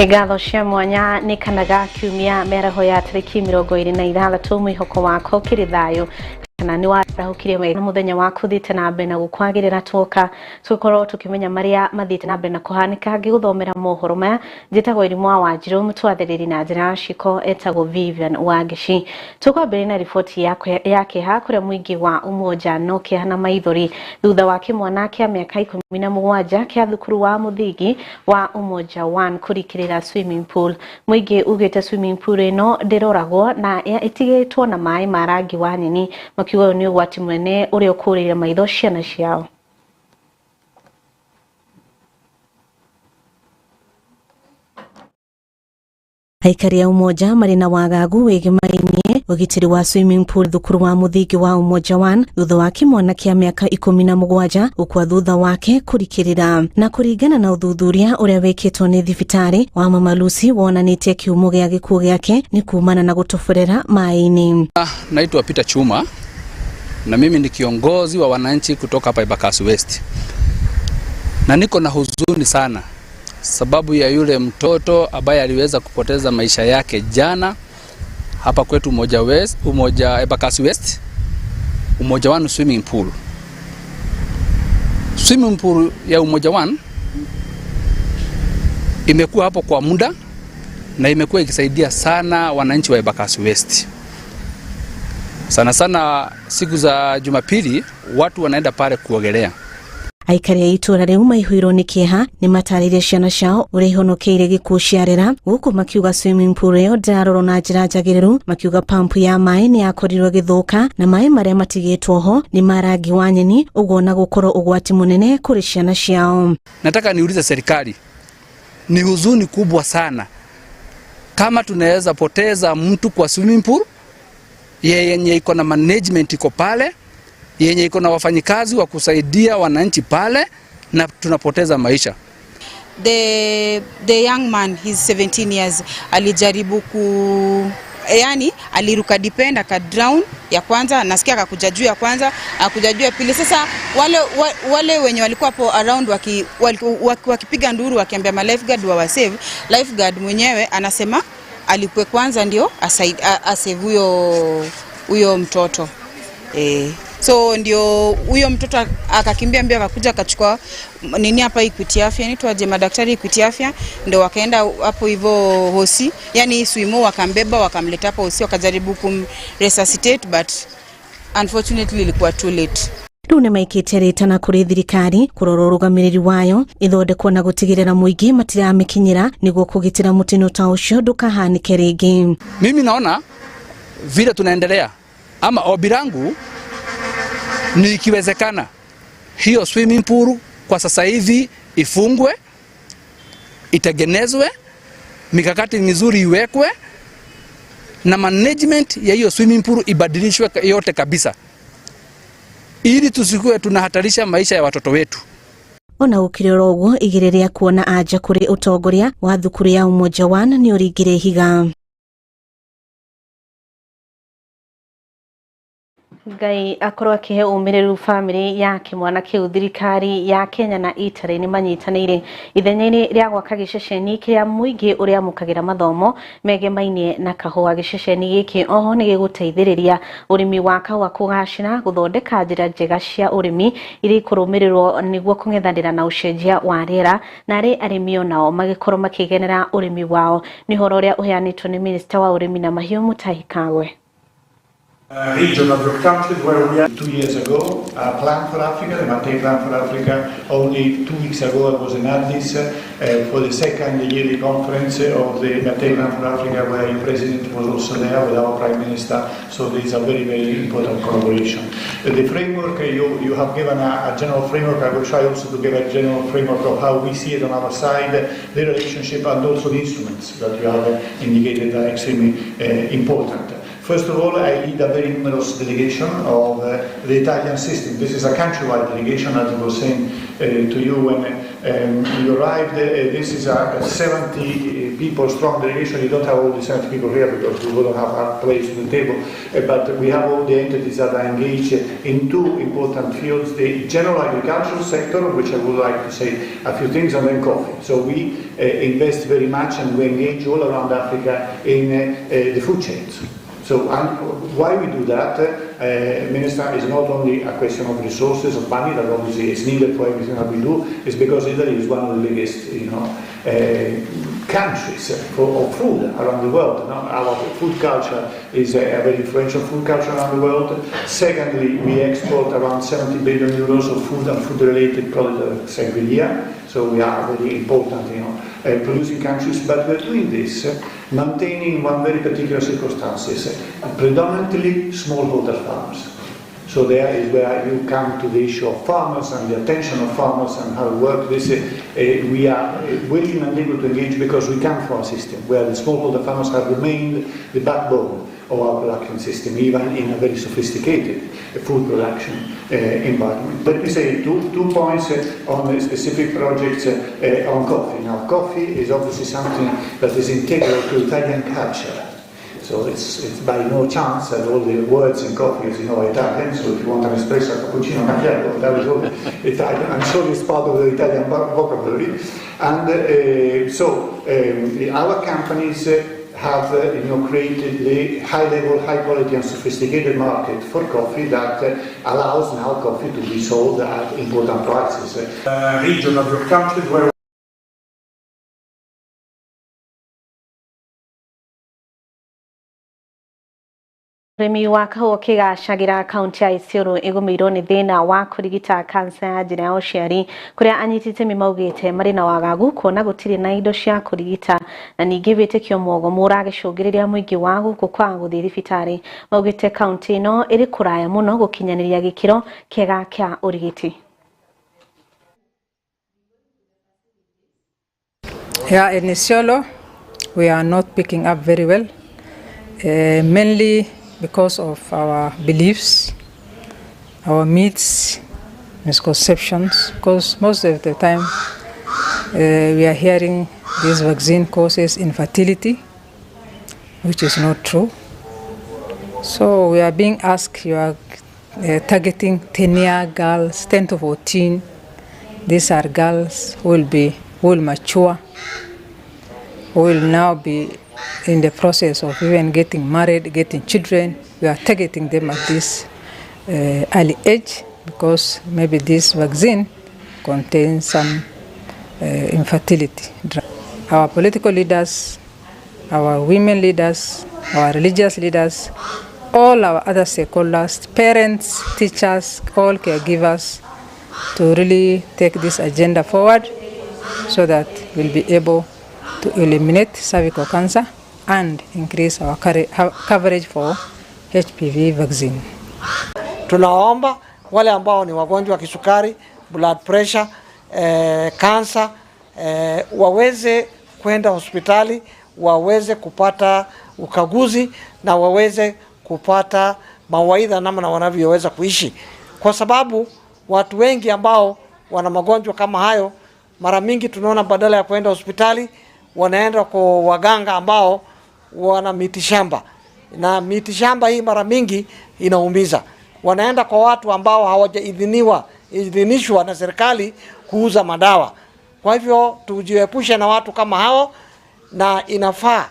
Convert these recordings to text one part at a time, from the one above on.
Ngatho cia mwanya ni kanaga kiumia meraho ya tariki 26 mwihoko wako kiri thayo kana ni warahukire wega muthenya wa kuthite na mbere na gukwagirira tukoro tukimenya maria mathite na mbere na kuhanika ngiguthomera mohoro maya njitagwo irimu wa Wanjiru mutwathiriri na njira shiko etagwo Vivian Wagishi tukwambere na ripoti yake hakuria mwingi wa umoja no kihana maithori thutha wa kimwana kia miaka 17 kia thukuru wa muthingi wa umoja 1 kurikirira swimming pool mwingi ugite swimming pool ino ndiroragwo na itigitwo na mai marangi wa nyeni makiwa ni ugwati munene uri ukurire maitho ciana ciao. Aikari ya umoja marina wagagu wegimainie ugitiri wa swimming pool thukuru wa muthingi wa umoja 1 thutha wa kimwana kia miaka 17 ukwa thutha wake kurikirira na kuringana na uthuthuria uria weketwo ni thibitari wa Mama Lucy wonanitie kiumo gia gikuo giake ni kumana na gutoforera mai-ini. Naitwa Peter Chuma na mimi ni kiongozi wa wananchi kutoka hapa Embakasi West. Na niko na huzuni sana sababu ya yule mtoto ambaye aliweza kupoteza maisha yake jana hapa kwetu umoja Embakasi West, umoja 1 swimming pool. Swimming pool ya umoja 1 imekuwa hapo kwa muda na imekuwa ikisaidia sana wananchi wa Embakasi West. Sana sana siku za Jumapili watu wanaenda pale kuogelea. Aikari ya itura riu maihwiro ni kieha ni matarire ciana ciao uri ihonokeire gikuo ciarera guku makiuga swimming pool yo ndaroro na njira njagiriru makiuga pampu ya mai ni yakorirwo githuka na mai maria matigitwo ho ni marangi wa nyeni ugona gukorwo ugwati munene kuri ciana ciao. Nataka niulize serikali, ni huzuni kubwa sana kama tunaweza poteza mtu kwa swimming pool yenye iko na management iko pale, yenye iko na wafanyikazi wa kusaidia wananchi pale, na tunapoteza maisha. The young man, he's 17 years, alijaribu aliruka dipenda ka drown ya kwanza, nasikia akakuja juu ya kwanza, akakuja juu ya pili. Sasa wale wenye walikuwa hapo around wakipiga nduru wakiambia ma lifeguard wa save, lifeguard mwenyewe anasema alipwe kwanza ndio asave huyo mtoto. So ndio huyo mtoto akakimbia mbio akakuja akachukua nini hapa Equity Afya, inaitwa madaktari Equity Afya, ndio wakaenda hapo hivyo hosi, yani swimo, wakambeba wakamleta hapo hosi, wakajaribu kumresuscitate but unfortunately ilikuwa too late. Rune maikitereta na kuri thirikari kurora urugamiriri wayo ithondekwo na gutigirira muingi matiramikinyira niguo kugitira mutino ta ucio ndukahanike ringi. Mimi naona vile tunaendelea ama obirangu ni ikiwezekana hiyo swimming pool kwa sasa hivi ifungwe, itengenezwe, mikakati mizuri iwekwe na management ya hiyo swimming pool ibadilishwe yote kabisa, ili tusikuwe tunahatarisha maisha ya watoto wetu. Ona ukiriro uguo igiriria kuona aja kuri utongoria wa thukuru ya umoja 1 ni uringire higa. Ngai akorwo akihe umiriru family ya kimwana kiu thirikari ya Kenya na Italy ni manyitanire ithenya-ini ria gwaka giceceni kiria muingi uria mukagira mathomo megemainie na kahua. Giceceni giki oho ni giguteithiriria urimi wa kahua kugacira, guthondeka njira njega cia urimi iri kurumirirwo niguo kungethanira na ucenjia wa riera na arimi onao magikorwo makigenera urimi wao. Ni horo ria uheanitwo ni Minister wa urimi na mahiu Mutahi Kagwe. Region of your country where we are 2 years ago, Plan for Africa, the Mattei Plan for Africa. Only 2 weeks ago I was in Addis for the second yearly conference of the Mattei Plan for Africa, where the President was also there with our Prime Minister, so there is a very, very important collaboration. The framework, you have given a general framework. I will try also to give a general framework of how we see it on our side, the relationship and also the instruments that you have indicated are extremely important. First of all, I lead a very numerous delegation of the Italian system. This is a countrywide delegation, as I was saying to you when You arrived, this is a 70 people strong delegation. You don't have all the 70 people here because we wouldn't have a place on the table, but we have all the entities that are engaged in two important fields: the general agricultural sector, which I would like to say a few things, and then coffee. So we invest very much and we engage all around Africa in the food chains. So why we do that, Minister, is not only a question of resources, of money, that obviously is needed for everything that we do, is because Italy is one of the biggest, countries of food around the world. Our food culture is a very influential food culture around the world. Secondly, we export around 70 billion euros of food and food-related products every year. So we are very important, producing countries, but we're doing this maintaining one very particular circumstances, predominantly smallholder farmers. So there is where you come to the issue of farmers and the attention of farmers and how to work this. We are willing and able to engage because we come from a system where the smallholder farmers have remained the backbone of our production system, even in a very sophisticated food production environment. Let me say two points on specific projects on coffee. Now, coffee is obviously something that is integral to Italian culture. So it's by no chance that all the words in coffee is, are Italian. So if you want an espresso, a cappuccino, macchiato, that is all Italian. I'm sure it's part of the Italian vocabulary. And our companies have created the high-level, high-quality and sophisticated market for coffee that allows now coffee to be sold at important prices. Region of your country where Remi wa kahũa kĩgacagĩra kaunti ya Isiolo ĩgũmĩirwo nĩ thĩna wa kũrigita kansa ya njĩra ya ũciari kũrĩa anyiti itemi maugĩte marĩ na wagagu kuona gũtirĩ na indo cia kũrigita na ningĩ wĩtĩkio mũgomu ũragĩcũngĩrĩria mũingĩ wa gũkũ kwaga gũthiĩ thibitarĩ. Maugĩte kaunti ĩno ĩrĩ kũraya mũno gũkinyanĩria gĩkĩro kĩega kĩa ũrigiti. Here in Isiolo, we are not picking up very well, mainly because of our beliefs, our myths, misconceptions, because most of the time we are hearing this vaccine causes infertility, which is not true. So we are being asked, you are targeting 10-year girls, 10 to 14. These are girls who will mature, who will now be in the process of even getting married, getting children. We are targeting them at this early age because maybe this vaccine contains some infertility. Our political leaders, our women leaders, our religious leaders, all our other stakeholders, parents, teachers, all caregivers, to really take this agenda forward so that we'll be able to eliminate cervical cancer and increase our coverage for HPV vaccine. Tunaomba wale ambao ni wagonjwa wa kisukari, blood pressure, cancer, waweze kwenda hospitali, waweze kupata ukaguzi na waweze kupata mawaidha namna wanavyoweza kuishi. Kwa sababu watu wengi ambao wana magonjwa kama hayo, mara mingi tunaona badala ya kwenda hospitali wanaenda kwa waganga ambao wana mitishamba, na mitishamba hii mara mingi inaumiza. Wanaenda kwa watu ambao hawajaidhinishwa na serikali kuuza madawa. Kwa hivyo tujiepushe na watu kama hao, na inafaa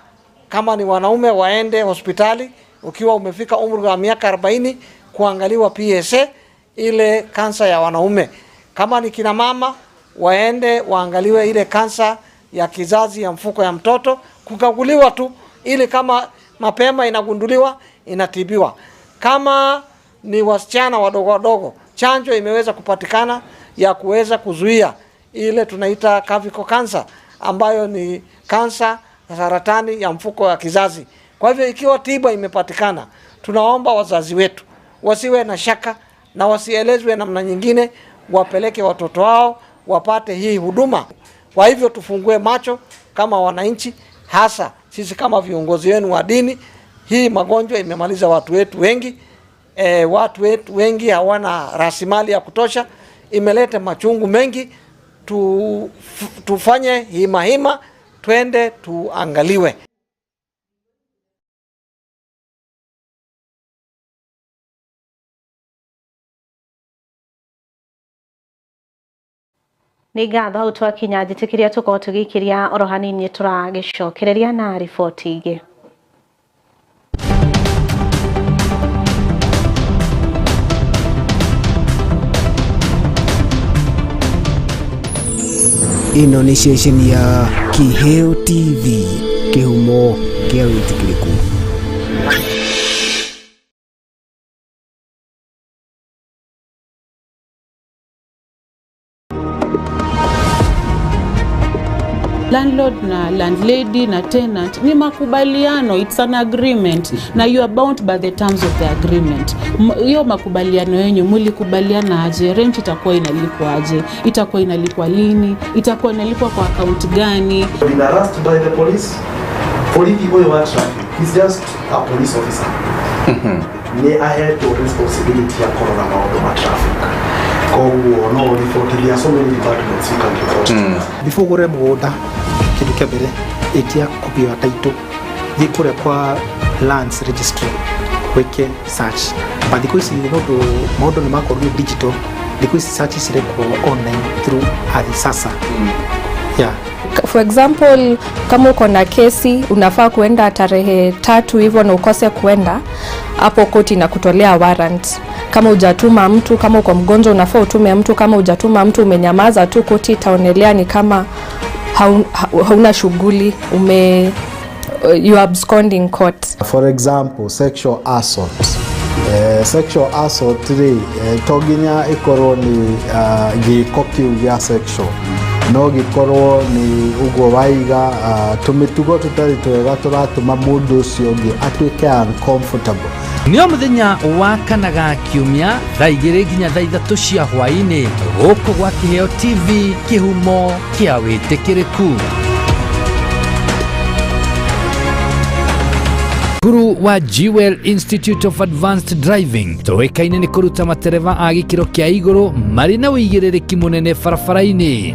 kama ni wanaume waende hospitali ukiwa umefika umri wa miaka 40 kuangaliwa PSA, ile kansa ya wanaume. Kama ni kina mama waende waangaliwe ile kansa ya kizazi ya mfuko ya mtoto, kukaguliwa tu, ili kama mapema inagunduliwa inatibiwa. Kama ni wasichana wadogo, chanjo imeweza kupatikana ya kuweza kuzuia ile tunaita cervical cancer, ambayo ni kansa ya saratani ya mfuko wa kizazi. Kwa hivyo ikiwa tiba imepatikana, tunaomba wazazi wetu wasiwe na shaka na wasielezwe namna nyingine, wapeleke watoto wao wapate hii huduma. Kwa hivyo tufungue macho kama wananchi, hasa sisi kama viongozi wenu wa dini. Hii magonjwa imemaliza watu wetu wengi. Watu wetu wengi hawana rasilimali ya kutosha, imeleta machungu mengi. tufanye hima, twende tuangaliwe. Nĩ ngatho hau twakinya njĩtĩkĩria tũkorwo tũgĩikĩria oro hanini tũragĩcokereria na riboti ingĩ. Ino nĩ ceceni ya Kiheo TV, kĩhumo kĩa wĩtĩkĩrĩku. Landlord na landlady na tenant ni makubaliano, it's an agreement na you are bound by the terms of the agreement. Hiyo makubaliano yenyu mlikubaliana aje? Rent itakuwa inalipwa aje? Itakuwa inalipwa lini? Itakuwa inalipwa kwa account gani? Been arrested by the police. Police boy wa traffic. He's just a police officer. Ni ahead to responsibility ya corona maondo ma traffic. Koguo no report, there are so many departments you can report. Before gore mugunda kindu kia mbere etia copy ya title thikure kwa lands registry weke search but because modo ni mako digital because search is online through Adisasa. Yeah. For example, kama uko na kesi unafaa kuenda tarehe 3 hivyo na ukose kuenda, hapo koti na kutolea warrant. Kama hujatuma mtu, kama uko mgonjwa unafaa utume mtu, kama hujatuma mtu umenyamaza tu, koti itaonelea ni kama hauna shughuli, you absconding court. For example, sexual assault. Sexual assault today toginya ikorwo ni giko kiu gya sexual, no gikorwo ni ugo waiga tumitugo tutari twega turatuma mundu ucio ungi atuike uncomfortable. Nio muthenya wa kanaga kiumia thaa 2 nginya thaa 3 cia hwaini guku gwa Kiheo TV, kihumo kia wĩtĩkĩrĩku. Guru wa Jewel Institute of Advanced Driving toekaine ni kuruta matereva a gĩkĩro kĩa igũrũ marĩ na ũigĩrĩrĩki mũnene barabara-inĩ.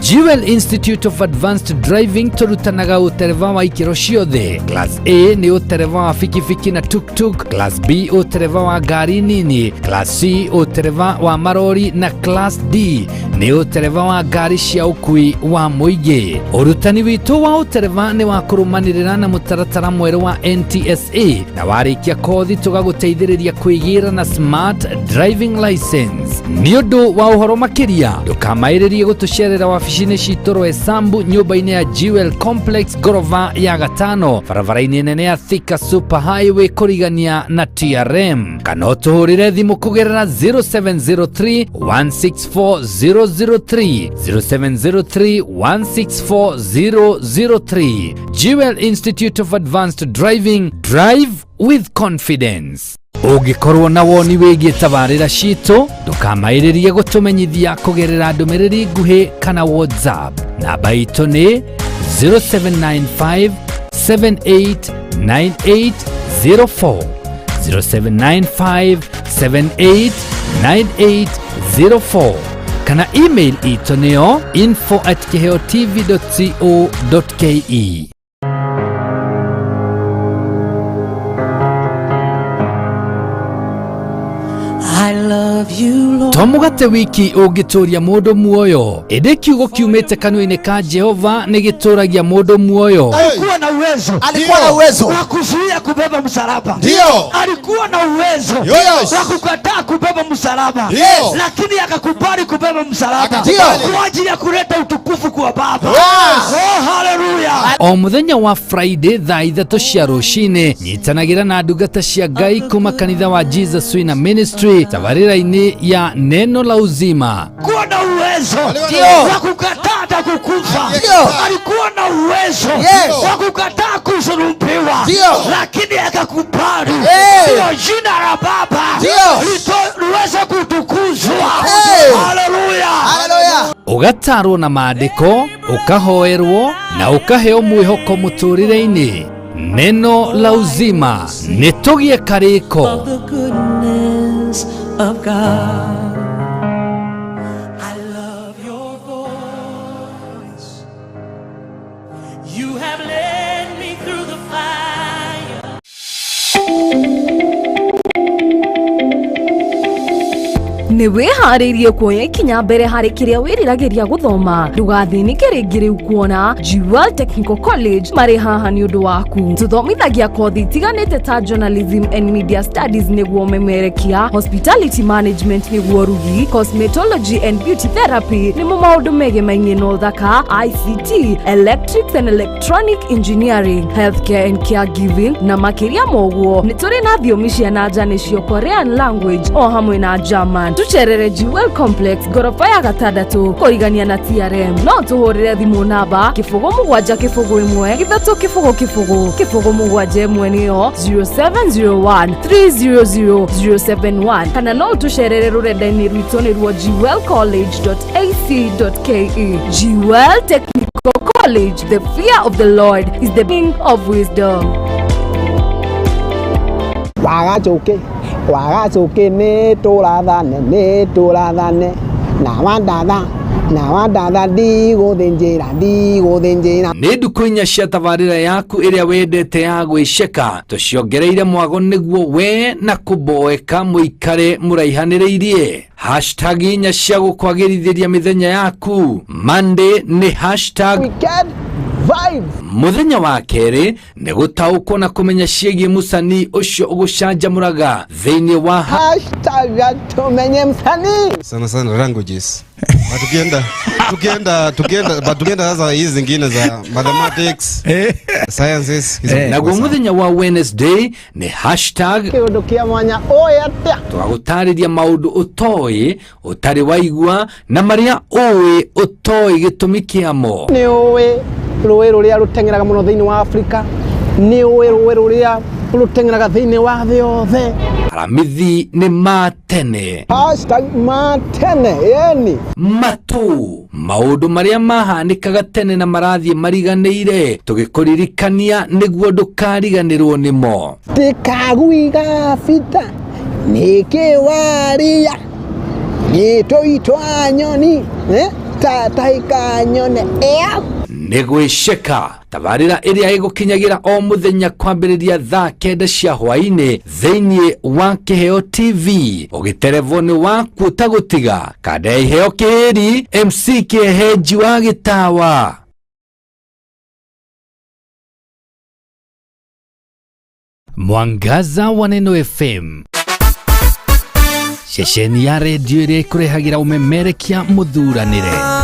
Jewel Institute of Advanced Driving turutanaga utereva wa ikiro ciothe. Class A ni utereva wa fikifiki na tuk-tuk, Class B utereva wa gari nini, Class C utereva wa marori na Class D ni utereva wa gari cia ukui wa muingi. Urutani witu wa utereva ni wa kurumanirira na mutaratara mweru wa NTSA na warikia kothi tugaguteithiriria kwigira na smart driving license. Ni undu wa uhoro makiria ndukamairirie gutucerera wabici citoro Esambu nyumba-inĩ ya Jewel Complex gorova ya gatano barabara-inĩ nene ya Thika Super Highway kurigania na TRM, kana utuhurire thimu kugerera 0703 164003 0703 164003. Jewel Institute of Advanced Driving, drive with confidence. Ũngĩkorwo na woni wĩgiĩ tabarĩra citũ ndũkamaĩrĩrie gũtũmenyithia kũgerera ndũmĩrĩri nguhĩ kana WhatsApp. Namba itũ nĩ 0795 789804 0795 789804 kana email itũ nĩyo info@kiheotv.co.ke. Tomugate wiki ũngĩtũria mũndũ muoyo. Ĩndĩ kiugo kiumĩte kanua-inĩ ka Jehova nĩ gĩtũragia mũndũ muoyo. Alikuwa na uwezo wa kuzuia kubeba msalaba. Ndio. Alikuwa na uwezo wa kukataa kubeba msalaba. Lakini akakubali kubeba msalaba kwa ajili ya kuleta utukufu kwa Baba. Oh, hallelujah. O muthenya wa Friday thaa 3 cia rũcinĩ nyitanagira na ndungata cia Ngai kuma kanitha wa Jesus Wina Ministry tabarĩra-inĩ ya neno la uzima. Alikuwa na uwezo wa kukataa na kukufa. Alikuwa na uwezo wa kukataa kusulubiwa, lakini akakubali. Ndio jina la Baba liweze kutukuzwa. Haleluya. Ugatarwo na maandĩko, ukahoerwo na ukaheo mwĩhoko mũtũrĩre-inĩ. Neno la uzima nĩ tũgie karĩko. Of God. I love nĩ wĩharĩirie kuoya ikinya mbere harĩ kĩrĩa wĩriragĩria gũthoma. Ndũgathinĩke rĩngĩ rĩu kuona Jewel Technical College marĩ haha nĩ ũndũ waku. Tũthomithagia kothi itiganĩte ta journalism and media studies nĩguo ũmemerekia, hospitality management nĩguo rugi, cosmetology and beauty therapy nĩmo maũndũ megemainie na ũthaka, ICT, electrics and electronic engineering, healthcare and caregiving na makĩria moguo nĩ tũrĩ na thiomi cia nanja nĩcio Korean language o hamwe na German. Tucerere Jewel Complex gorofa ya 6 kũrigania na TRM. No tũhũrĩre thimũ namba 07130007 nĩyo 0701300071 kana no tucerere rũrenda-inĩ rwitũ nĩruo jewelcollege.ac.ke. Jewel Technical College, the fear of the Lord is the beginning of wisdom. Wagacoke nĩ tũrathane na wandatha ndigũthĩnjĩra. Nĩ ndukũ inya cia tabarĩra yaku ĩrĩa wendete ya gwĩceka tũciongereire mwago nĩguo we na kũmboeka mũikare mũraihanĩrĩirie. Hashtag inya cia gũkwagĩrithĩria mĩthenya yaku. Monday nĩ hashtag weekend vibes. Muthenya wa kerĩ nĩ gũtaũkwo na kũmenya ciĩgiĩ mũcani ũcio ũgũcanjamũraga thĩinĩ wa hashtag tumenye msanii sana languages. tukienda sasa hizi zingine za mathematics, sciences. Naguo mũthenya wa Wednesday nĩ hashtag kĩũndũ kĩa mwanya oyatia. Twagũtarĩria maũndũ ũtoĩ ũtarĩ waigua na marĩa ũĩ ũtoĩ gĩtũmi kĩamo. Nĩ ũĩ rũĩ rũrĩa rũteng'eraga mũno thĩinĩ wa Afrika, nĩ ũĩ rũĩ rũrĩa rũteng'eraga thĩinĩ wa thĩ yothe. Aramithi nĩ matene. Hashtag matene yeni. Matu maũndũ marĩa mahanĩkaga tene na marathiĩ mariganĩire tũgĩkũririkania nĩguo ndũkariganĩrwo nĩmo. Tikaguiga bita nĩkĩ waria nĩtũitwa nyoni taika nyone nĩ gwĩceka tabarĩra ĩrĩa ĩgũkinyagĩra o mũthenya kwambĩrĩria thaa 9 cia hwaĩ-inĩ thĩinĩ wa Kĩheo TV. Ũgĩterevoni waku ũtagũtiga kada ya iheo kĩhĩri MC Kĩhenji wa Gĩtawa. Mwangaza wa Neno FM, ceceni ya redio ĩrĩa ĩkũrehagĩra ũmemerekia mũthuranĩre.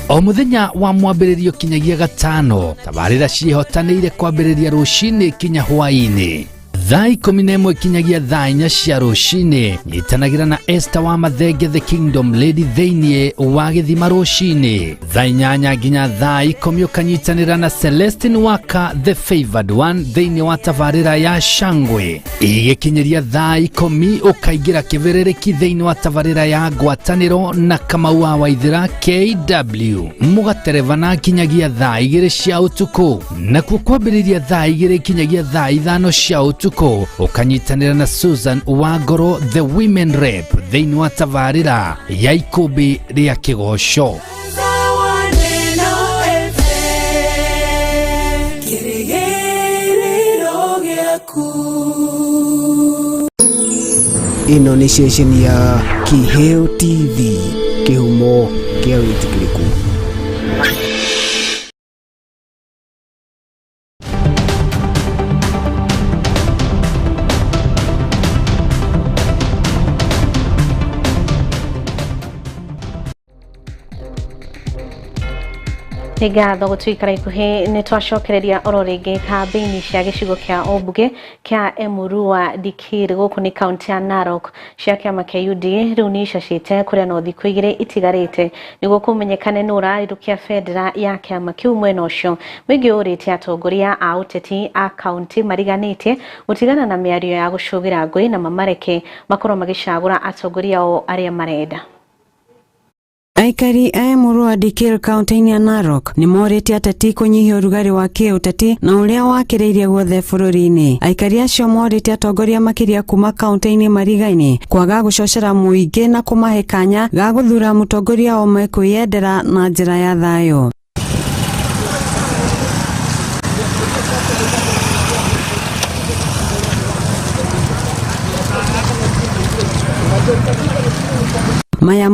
O mũthenya wa mwambĩrĩrio kinyagia gatano tabarĩra ciĩhotanĩire kwambĩrĩria rũcinĩ kinya hwaĩ-inĩ. Thaa 11 kinyagia thaa 4 cia rũcinĩ nyitanagĩra na Esther wa Mathenge the Kingdom Lady thĩinĩ wa Gĩthima rũcinĩ. Thaa 8 nginya thaa 10 ũkanyitanĩra na Celestine Waka the Favored One thĩinĩ wa tabarĩra ya Shangwe. Igĩkinyĩria thaa 10 ũkaingĩra kĩberereki thĩinĩ wa tabarĩra ya Ngwatanĩro na Kamau wa Waithĩra KW. Mũgaterevana kinyagia thaa 2 cia ũtukũ. Nakuo kwambĩrĩria thaa 2 kinyagia thaa 5 cia ũtukũ ukanyitanĩra na Susan Wangoro the Women Rep thĩinĩ wa tabarĩra ya ikũmbĩ rĩa Kĩgoco. Ĩno nĩ ceceni ya Kĩheo TV, kĩhumo kĩa wĩtĩkĩrĩku. Nĩ ngatho gũtwĩkara ikuhĩ nĩ twacokereria oro rĩngĩ kambĩini cia gĩcigo kĩa Ombunge kĩa Emurua Dikir gũkũ nĩ kaunti ya Narok cia kĩama kĩa UDA rĩu nĩ icacĩte kũrĩa no thikũ igĩrĩ itigarĩte nĩguo kũmenyekane nũ ũrarĩrũkia bendera ya kĩama kĩu mwena ũcio. Mũingĩ ũrĩte atongoria a ũteti a kaunti mariganĩtie gũtigana na mĩario ya gũcũgĩra ngũĩ na mamareke makorwo magĩcagũra atongoria o arĩa marenda. Aikari a Emurua Dikir kaunti-inĩ ya Narok nĩ morĩte ateti kũnyihia ũrugarĩ wa kĩũteti na ũrĩa wakĩrĩire guothe bũrũri-inĩ. Aikari acio morĩte atongoria makĩria kuma kaunti-inĩ marigaine kwaga gũcocera mũingĩ na kũmahe kanya ga gũthura mũtongoria ũmwe kwĩyendera na njĩra ya thayũ.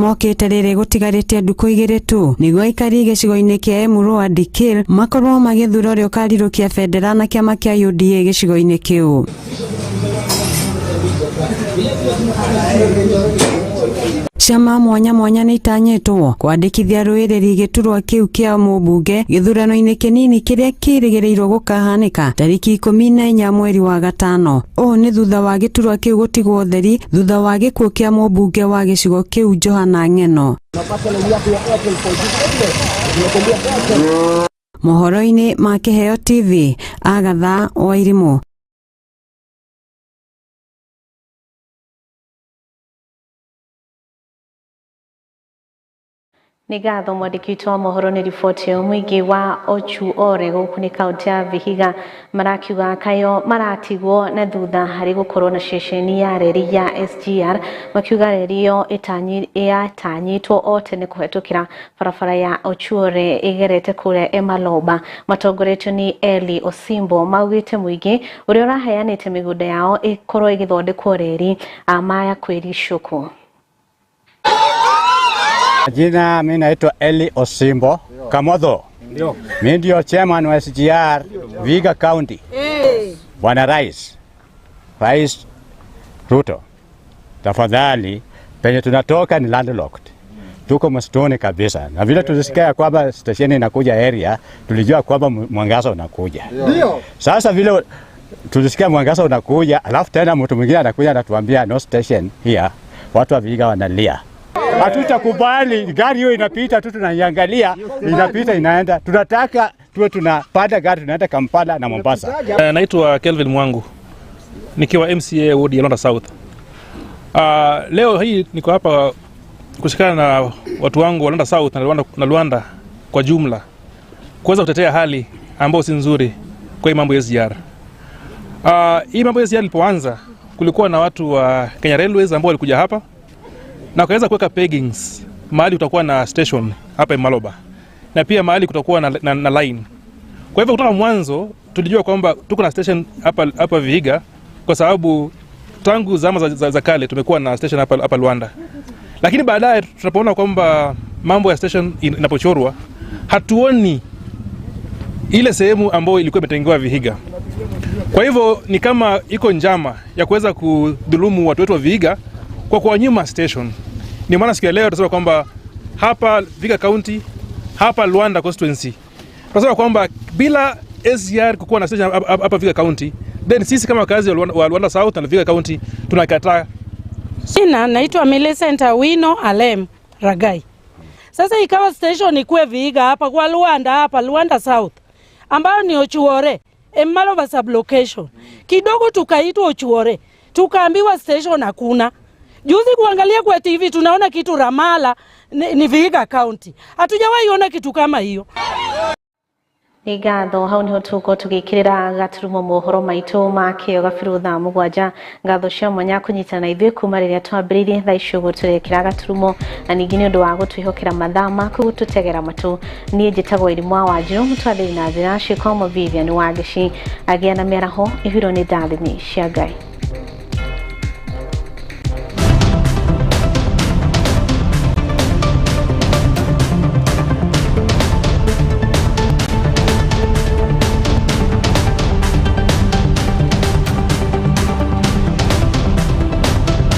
mokite riri gutigarite nduku igiri tu niguo aikari gicigo-ini kia Emuru a Dikir makorwo magithura uria ukarirukia federa na kiama kia UDA gicigo-ini kiu. Ciama mwanya mwanya ni itanyitwo kwandikithia rwiriri giturwa kiu kia mubunge githurano-ini kinini kiria kirigirirwo gukahanika tariki 14 mweri wa gatano. O ni thutha wa giturwa kiu gutigwo theri thutha wa gikuo kia mubunge wa gicigo kiu Johana Ng'eno. Mohoro-ini ma Kiheo TV, Agatha Wairimu. Nĩ ngatho mwandĩki wa mohoro nĩ riboti ya mũingĩ wa Ochuore gũkũ nĩ kaunti ya Vihiga marakiuga kayo maratigwo na thutha harĩ gũkorwo na ceceni ya reri ya SGR makiuga reri ĩyo ĩtanyitwo o tene kũhetũkĩra barabara ya Ochuore ĩgerete kũrĩa Emaloba. Matongoretio nĩ Eli Osimbo maugĩte mũingĩ ũrĩa ũraheanĩte mĩgũnda yao ĩkorwo ĩgĩthondekwo reri maya kwĩricũkũ. Jina mimi naitwa Eli Osimbo Kamotho. Mimi ndio chairman wa SGR Vihiga County. Bwana Rais Ruto. Tafadhali penye tunatoka ni landlocked. Tuko msituni kabisa. Na vile tulisikia kwamba station inakuja area, tulijua kwamba mwangaza unakuja. Sasa vile tulisikia mwangaza unakuja, alafu tena mtu mwingine anakuja anatuambia no station here. Watu wa Vihiga wanalia. Hatutakubali gari hiyo inapita tu tunaiangalia inapita inaenda. Tunataka tuwe tunapanda gari tunaenda Kampala na Mombasa. Naitwa Kelvin Mwangu. Nikiwa MCA ward ya Londa South. Leo hii niko hapa kushikana na watu wangu wa Londa South na Luanda kwa jumla kuweza kutetea hali ambayo si nzuri kwa mambo ya SGR. Hii mambo ya SGR ilipoanza kulikuwa na watu wa Kenya Railways ambao walikuja hapa na kaweza kuweka peggings mahali utakuwa na station hapa Maloba na pia mahali kutakuwa na line. Kwa hivyo kutoka mwanzo tulijua kwamba tuko na station hapa Vihiga kwa sababu tangu zama za kale tumekuwa na station hapa Luanda. Lakini baadaye tunapoona kwamba mambo ya station inapochorwa hatuoni ile sehemu ambayo ilikuwa imetengewa Vihiga. Kwa hivyo ni kama iko njama ya kuweza kudhulumu watu wetu wa Vihiga kwa kuwanyima station. Ni maana siku ya leo tunasema kwamba hapa Vihiga County, hapa Luanda constituency, tunasema kwamba bila SGR kukuwa na station hapa Vihiga County, then sisi kama wakazi wa Luanda South na Vihiga County tunakataa. Jina naitwa Millicent Awino Alem Ragai. Sasa ikawa station ikuwe Vihiga hapa kwa Luanda, hapa Luanda South ambayo ni Ochuore, Emaloba sublocation. Kidogo tukaitwa Ochuore, tukaambiwa station hakuna. Juzi kuangalia kwa TV tunaona kitu Ramala ni Vihiga County. Hatujawahi ona kitu kama hiyo. Nĩ ngatho hau niho tuko tugikirira gaturumo mohoro maitũ ma kĩo gabiru thaa mũgwanja. Ngatho cia mwanya kũnyitana ithuĩ kuma rĩrĩa twambĩrĩirie thaa icio gũtũrekera gaturumo na ningĩ nĩ ũndũ wa gũtwĩhokera mathaa maku gũtũtegera matũ. Niĩ njĩtagwo Irimũ wa Wanjirũ mũtwarĩri na njĩra Shikomo Vivian Wangeci agĩa na mĩaraho ihuro nĩ ndathimi cia Ngai.